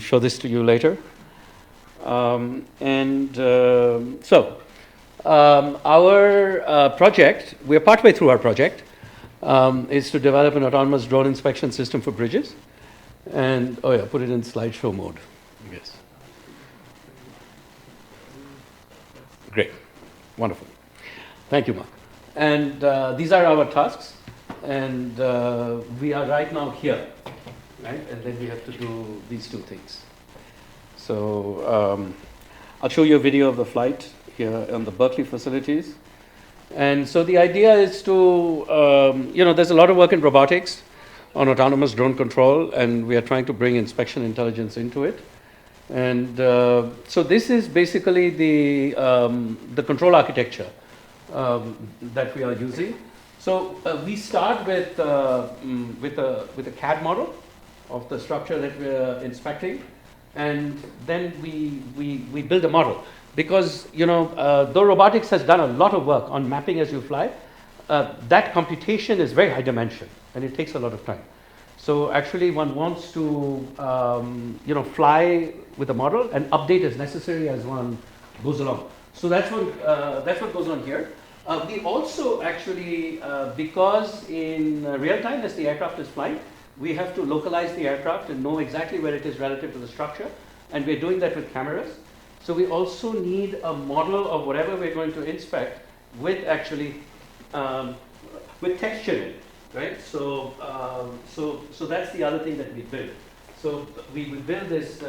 show this to you later. Our project, we're partway through our project, is to develop an autonomous drone inspection system for bridges. And, oh yeah, put it in slideshow mode, I guess. Great. Wonderful. Thank you, Mark. And these are our tasks. And we are right now here, right? And then we have to do these two things. So I'll show you a video of the flight here on the Berkeley facilities. And so the idea is to, there's a lot of work in robotics on autonomous drone control, and we are trying to bring inspection intelligence into it. And so this is basically the control architecture that we are using. So we start with a CAD model of the structure that we're inspecting, and then we build a model. Because, though robotics has done a lot of work on mapping as you fly, that computation is very high dimension, and it takes a lot of time. So actually one wants to, fly with a model and update as necessary as one goes along. So that's what goes on here. We also actually, because in real time as the aircraft is flying, we have to localize the aircraft and know exactly where it is relative to the structure, and we're doing that with cameras. So we also need a model of whatever we're going to inspect with actually with texture in it, right? So that's the other thing that we build. So we build this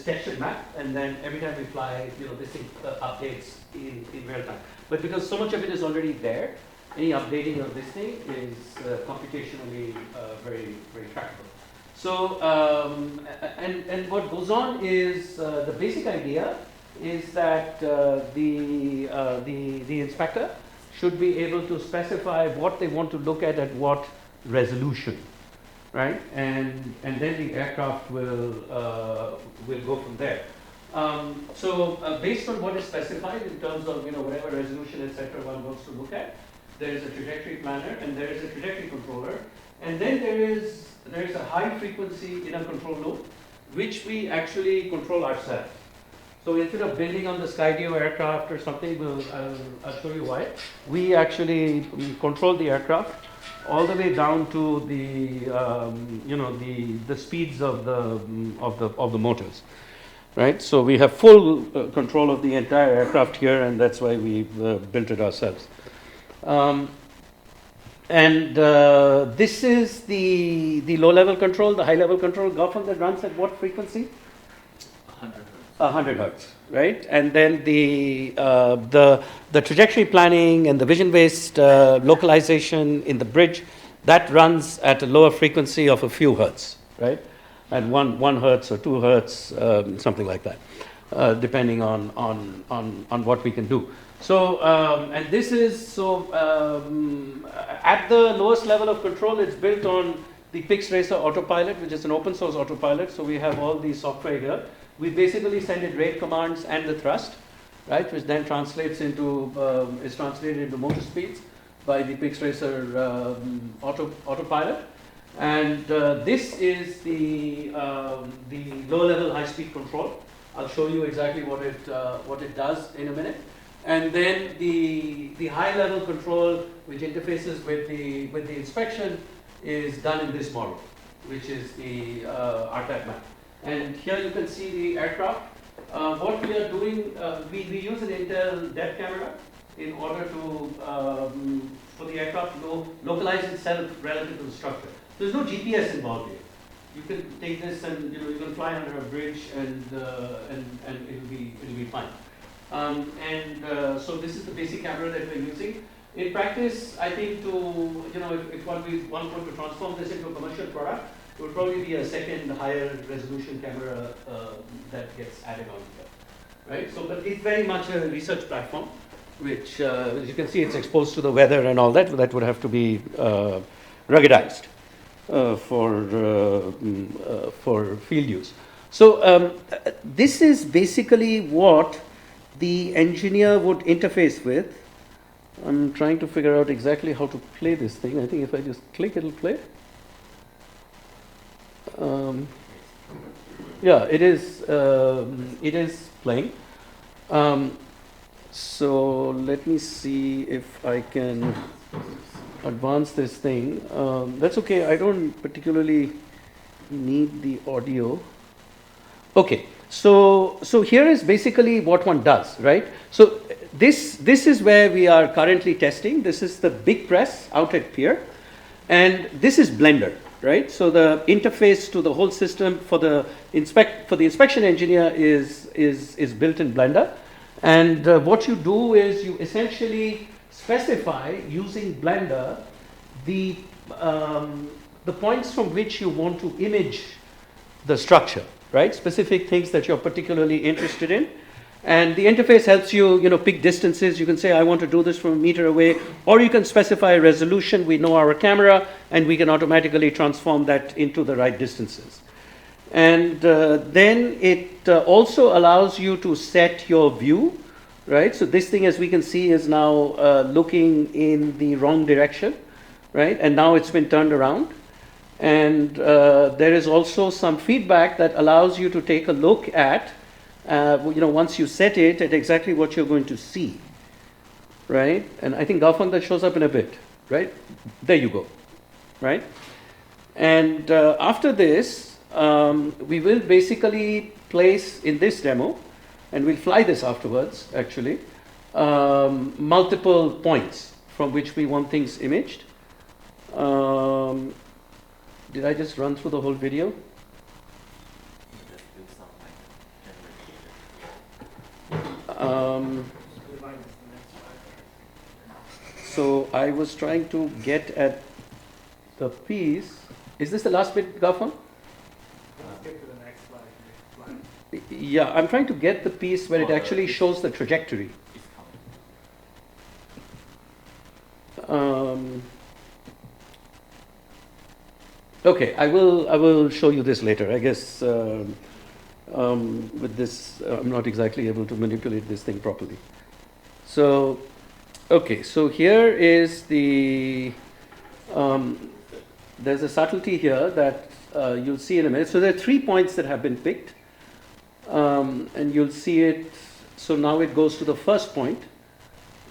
texture map, and then every time we fly, this thing updates in real time. But because so much of it is already there, any updating of this thing is computationally very very tractable. So and what goes on is the basic idea is that the inspector should be able to specify what they want to look at what resolution, right? And then the aircraft will go from there. So based on what is specified in terms of whatever resolution etc. one wants to look at, there is a trajectory planner and there is a trajectory controller, and then there is a high frequency inner control loop which we actually control ourselves. So instead of building on the Skydio aircraft or something, I'll show you why. We actually control the aircraft all the way down to the the speeds of the motors, right? So we have full control of the entire aircraft here, and that's why we built it ourselves. This is the low-level control, the high-level control. Gotham, that runs at what frequency? 100 hertz, right? And then the trajectory planning and the vision-based localization in the bridge, that runs at a lower frequency of a few hertz, right? At 1 hertz or 2 hertz, something like that, depending on what we can do. So, and this is, at the lowest level of control, it's built on the PixRacer autopilot, which is an open source autopilot. So we have all the software here. We basically send it rate commands and the thrust, right, which then translates into, is translated into motor speeds by the PixRacer autopilot. And this is the low-level high-speed control. I'll show you exactly what it does in a minute. And then the high-level control, which interfaces with the inspection, is done in this model, which is the RTAP map. And here you can see the aircraft. What we are doing, we use an Intel depth camera in order to for the aircraft to localize itself relative to the structure. There's no GPS involved here. You can take this and you can fly under a bridge and it'll be fine. So this is the basic camera that we're using. In practice, I think if one wanted to transform this into a commercial product, it would probably be a second higher resolution camera that gets added on here, right? So, but it's very much a research platform, which, as you can see, it's exposed to the weather and all that. That would have to be ruggedized for field use. So this is basically what the engineer would interface with. I'm trying to figure out exactly how to play this thing. I think if I just click, it'll play. Um, yeah, it is playing. Um, so let me see if I can advance this thing. That's okay. I don't particularly need the audio. Okay. So here is basically what one does, right? So this is where we are currently testing. This is the big press out at Pier, and this is Blender, right? So the interface to the whole system for the inspection engineer is built in Blender, and what you do is you essentially specify using Blender the points from which you want to image the structure, right? Specific things that you're particularly interested in. And the interface helps you, pick distances. You can say, I want to do this from a meter away, or you can specify a resolution. We know our camera, and we can automatically transform that into the right distances. And then it also allows you to set your view, right? So this thing, as we can see, is now looking in the wrong direction, right? And now it's been turned around. And there is also some feedback that allows you to take a look at, once you set it, at exactly what you're going to see, right? And I think Gaofeng, that shows up in a bit, right? There you go, right? And after this, we will basically place in this demo, and we'll fly this afterwards, actually, multiple points from which we want things imaged. Did I just run through the whole video? So I was trying to get at the piece. Is this the last bit, Gaofeng? Skip to the next slide. Yeah, I'm trying to get the piece where it actually shows the trajectory. Okay, I will show you this later. I guess with this, I'm not exactly able to manipulate this thing properly. So, okay, so here is the, there's a subtlety here that you'll see in a minute. So there are 3 points that have been picked, and you'll see it. So now it goes to the first point,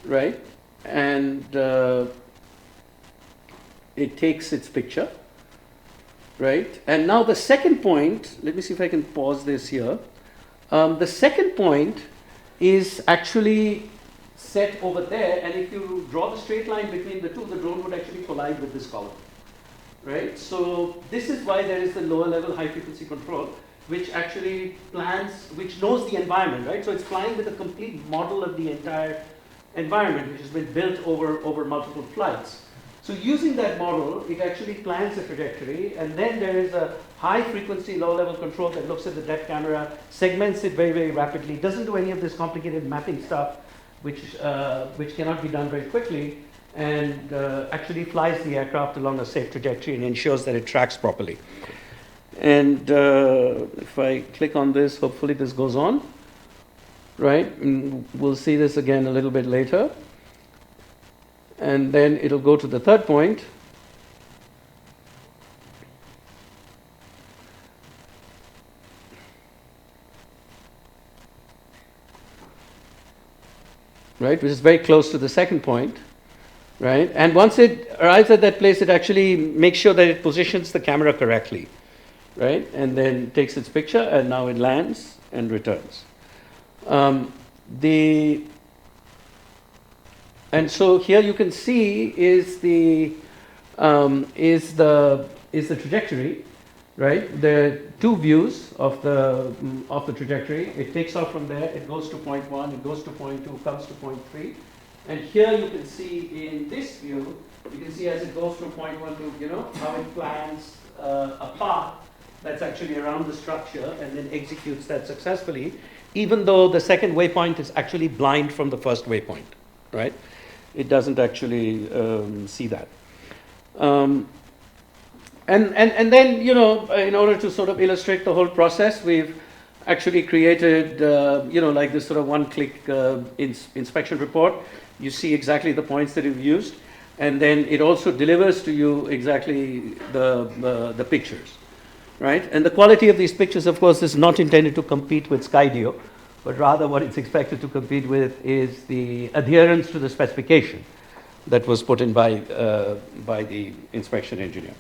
right? And it takes its picture. Right, and now the second point, let me see if I can pause this here. The second point is actually set over there, and if you draw the straight line between the two, the drone would actually collide with this column. Right, so this is why there is the lower level high frequency control, which actually plans, which knows the environment, right? So it's flying with a complete model of the entire environment, which has been built over multiple flights. So using that model, it actually plans the trajectory, and then there is a high frequency, low level control that looks at the depth camera, segments it very, very rapidly, doesn't do any of this complicated mapping stuff, which cannot be done very quickly, and actually flies the aircraft along a safe trajectory and ensures that it tracks properly. And if I click on this, hopefully this goes on, right? And we'll see this again a little bit later. And then it'll go to the third point. Right, which is very close to the second point, right? And once it arrives at that place, it actually makes sure that it positions the camera correctly, right? And then takes its picture, and now it lands and returns. And so here you can see is the trajectory, right? There are 2 views of the trajectory. It takes off from there. It goes to point 1. It goes to point 2. Comes to point 3. And here you can see in this view, you can see as it goes from point 1 to how it plans a path that's actually around the structure and then executes that successfully, even though the second waypoint is actually blind from the first waypoint, right? It doesn't actually see that. And then, in order to sort of illustrate the whole process, we've actually created, like this sort of one-click inspection report. You see exactly the points that you've used, and then it also delivers to you exactly the pictures, right? And the quality of these pictures, of course, is not intended to compete with Skydio, but rather what it's expected to compete with is the adherence to the specification that was put in by the inspection engineer.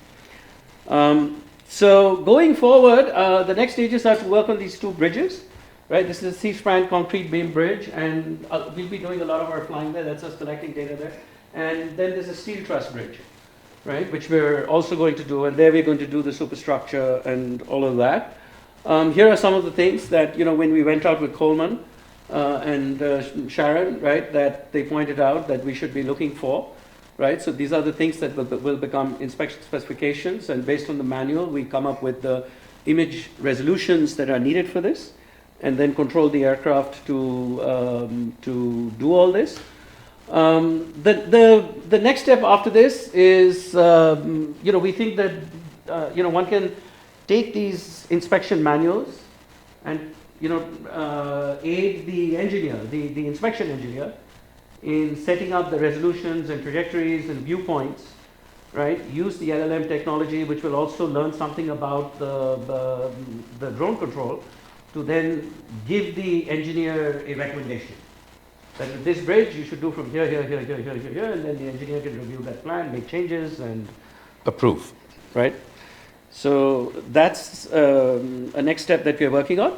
So going forward, the next stages are to work on these two bridges, right? This is a C-span concrete beam bridge, and we'll be doing a lot of our flying there. That's us collecting data there. And then there's a steel truss bridge, right, which we're also going to do, and there we're going to do the superstructure and all of that. Here are some of the things that, when we went out with Coleman and Sharon, right, that they pointed out that we should be looking for, right? So these are the things that will become inspection specifications, and based on the manual, we come up with the image resolutions that are needed for this, and then control the aircraft to do all this. The next step after this is, we think that, one can take these inspection manuals and, aid the engineer, the inspection engineer, in setting up the resolutions and trajectories and viewpoints, right? Use the LLM technology, which will also learn something about the drone control, to then give the engineer a recommendation. That with this bridge, you should do from here, here, here, here, here, here, here, and then the engineer can review that plan, make changes, and approve, right? So that's a next step that we're working on.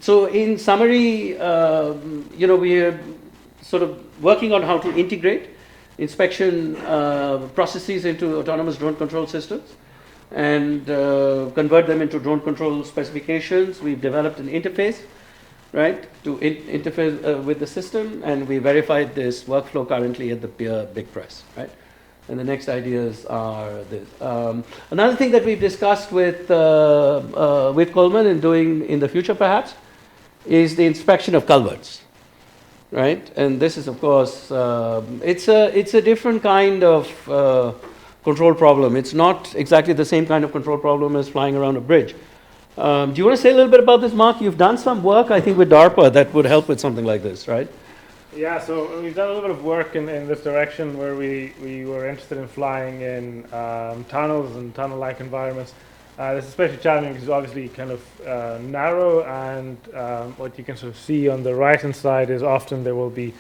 So in summary, we're sort of working on how to integrate inspection processes into autonomous drone control systems and convert them into drone control specifications. We've developed an interface, right, to interface with the system, and we verified this workflow currently at the Big Press, right? And the next ideas are this. Another thing that we've discussed with Coleman and doing in the future perhaps is the inspection of culverts, right? And this is, of course, it's a different kind of control problem. It's not exactly the same kind of control problem as flying around a bridge. Do you want to say a little bit about this, Mark? You've done some work, I think, with DARPA that would help with something like this, right? Yeah, so we've done a little bit of work in this direction where we were interested in flying in tunnels and tunnel-like environments. This is especially challenging because it's obviously kind of narrow, and what you can sort of see on the right-hand side is often there will be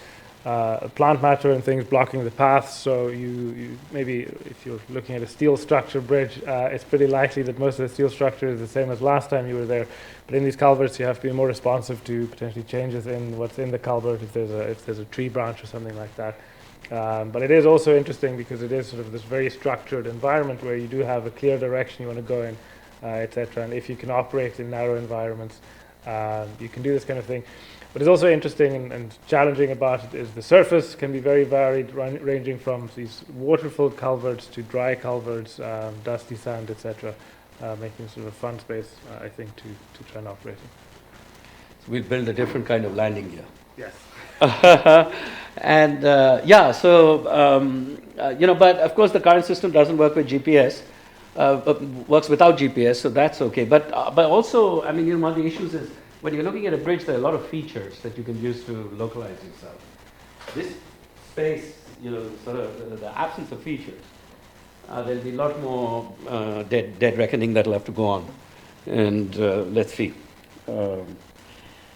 plant matter and things blocking the path. So you maybe if you're looking at a steel structure bridge, it's pretty likely that most of the steel structure is the same as last time you were there. But in these culverts, you have to be more responsive to potentially changes in what's in the culvert, if there's a tree branch or something like that. But it is also interesting because it is sort of this very structured environment where you do have a clear direction you want to go in, etc. And if you can operate in narrow environments, you can do this kind of thing. What is also interesting and challenging about it is the surface can be very varied, ranging from these water-filled culverts to dry culverts, dusty sand, etc., making sort of a fun space, I think, to try and operate in. So we'll build a different kind of landing gear. Yes. And but of course the current system doesn't work with GPS, works without GPS, so that's okay. But also, I mean, one of the issues is when you're looking at a bridge, there are a lot of features that you can use to localize yourself. This space, sort of the absence of features, there'll be a lot more dead reckoning that'll have to go on. And let's see.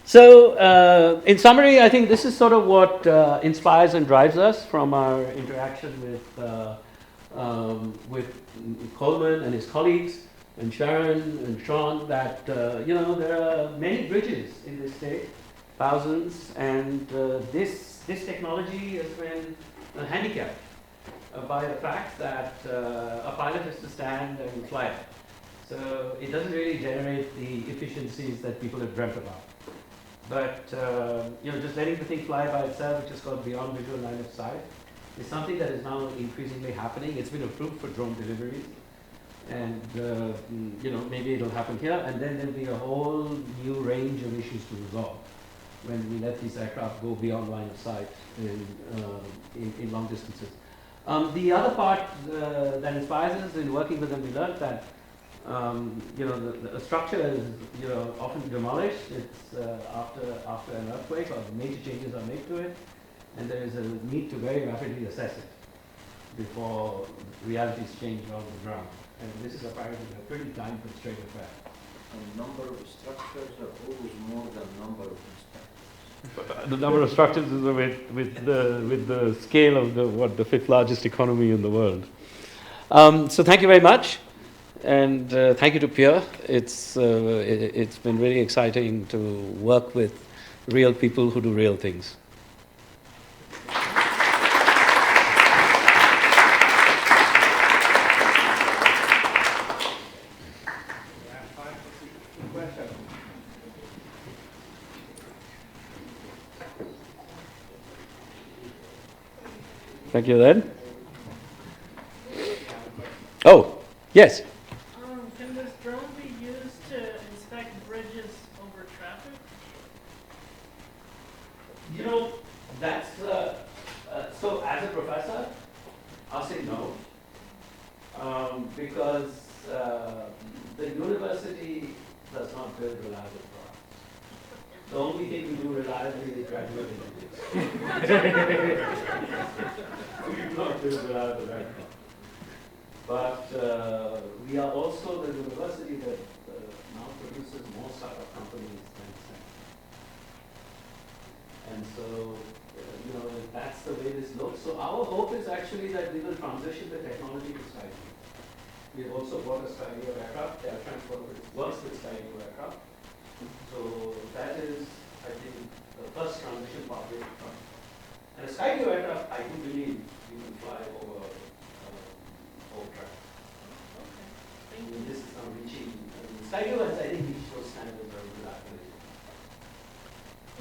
So, in summary, I think this is sort of what inspires and drives us from our interaction with Coleman and his colleagues, and Sharon and Sean, that there are many bridges in this state, thousands, and this technology has been handicapped by the fact that a pilot has to stand and fly it. So it doesn't really generate the efficiencies that people have dreamt about. But just letting the thing fly by itself, which is called beyond visual line of sight, is something that is now increasingly happening. It's been approved for drone deliveries, and maybe it'll happen here. And then there'll be a whole new range of issues to resolve when we let these aircraft go beyond line of sight in long distances. The other part that inspires us in working with them, we learned that the structure is often demolished. It's after an earthquake or major changes are made to it, and there is a need to very rapidly assess it before realities change on the ground. And this is apparently a pretty time-constrained affair. And number of structures are always more than number of inspectors. The number of structures is with the scale of the fifth largest economy in the world. So thank you very much, and thank you to Pierre. It's been really exciting to work with real people who do real things. Thank you then. Oh, yes. Can this drone be used to inspect bridges over traffic? You know, that's so as a professor, I'll say no, because the university does not build reliable products. The only thing we do reliably is graduate engineers. We do not build reliable products. But we are also the university that now produces more startup companies than Sen. And so, you know, that's the way this looks. So our hope is actually that we will transition the technology to Skydio. We have also bought a Skydio aircraft. Air Transport works with Skydio aircraft. So that is, I think, the first transition pathway to come. And a Skydio aircraft, I do believe you can fly over track. Okay, I mean, this is not reaching. Skydio has, I think, reached those standards of reliability.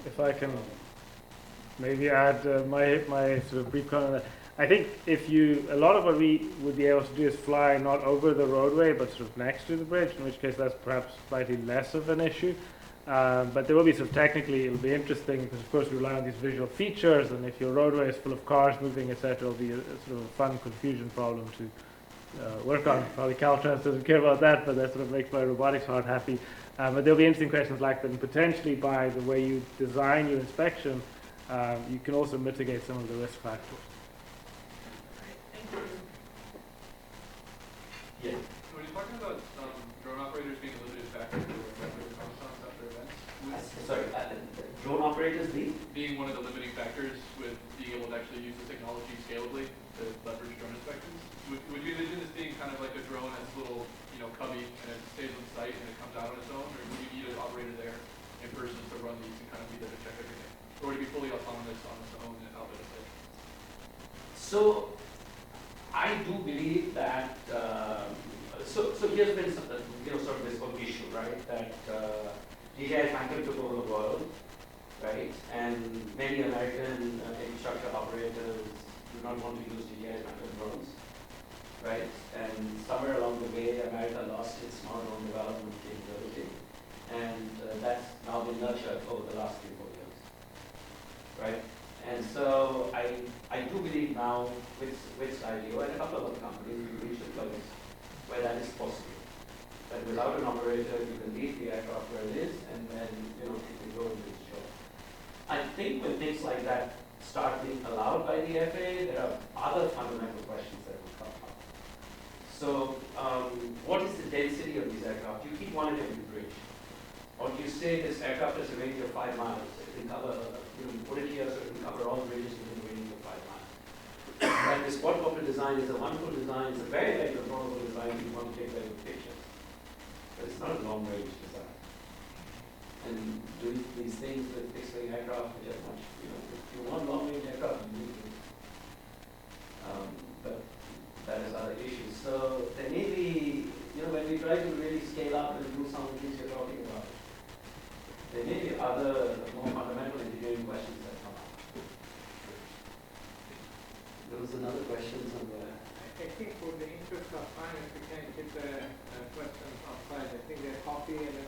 If I can maybe add my sort of brief comment on that. I think a lot of what we would be able to do is fly not over the roadway, but sort of next to the bridge, in which case that's perhaps slightly less of an issue. But there will be sort of technically, it'll be interesting because of course we rely on these visual features, and if your roadway is full of cars moving, etc., it'll be a sort of a fun confusion problem to work on. Probably Caltrans doesn't care about that, but that sort of makes my robotics heart happy. But there'll be interesting questions like that, and potentially by the way you design your inspection, you can also mitigate some of the risk factors. thank you. Yeah. When you're talking about drone operators being a limited factor for regular Constance after events, Sorry, drone operators being one of the limiting factors with being able to actually use the technology scalably to leverage drone inspections, would you envision this being kind of like a drone that's a little, cubby and it stays on site and it comes out on its own, or would you need an operator there in person to run these and kind of be there to check everything, or would it be fully autonomous on its own and out of the site? So, I do believe that. So here's been sort of this whole issue, right? That DJI Phantom took over the world, right? And many American infrastructure operators do not want to use DJI Phantom drones, right? And somewhere along the way, America lost its smart drone development capability, and that's now been nurtured over the last 3-4 years, right? And so I do believe now with Skydio and a couple of other companies, we've reached a place where that is possible. That without an operator, you can leave the aircraft where it is, and then you can go and do its job. I think when things like that start being allowed by the FAA, there are other fundamental questions that will come up. So, what is the density of these aircraft? You keep one at every bridge, or do you say this aircraft has a range of 5 miles? It can cover, put it here so it can cover all the bridges within a range of 5 miles. And this quadcopter design is a wonderful design. It's a very, very controllable design. You want to take very good pictures, but it's not a long-range design. And doing these things with fixed-wing aircraft, which are much, if you want long-range aircraft, you need to. But that is other issues. So there may be, when we try to really scale up and do some of the things you're talking about, there may be other more fundamental engineering questions that come up. There was another question somewhere. I think for the interest of time, if we can keep the questions outside, I think the coffee and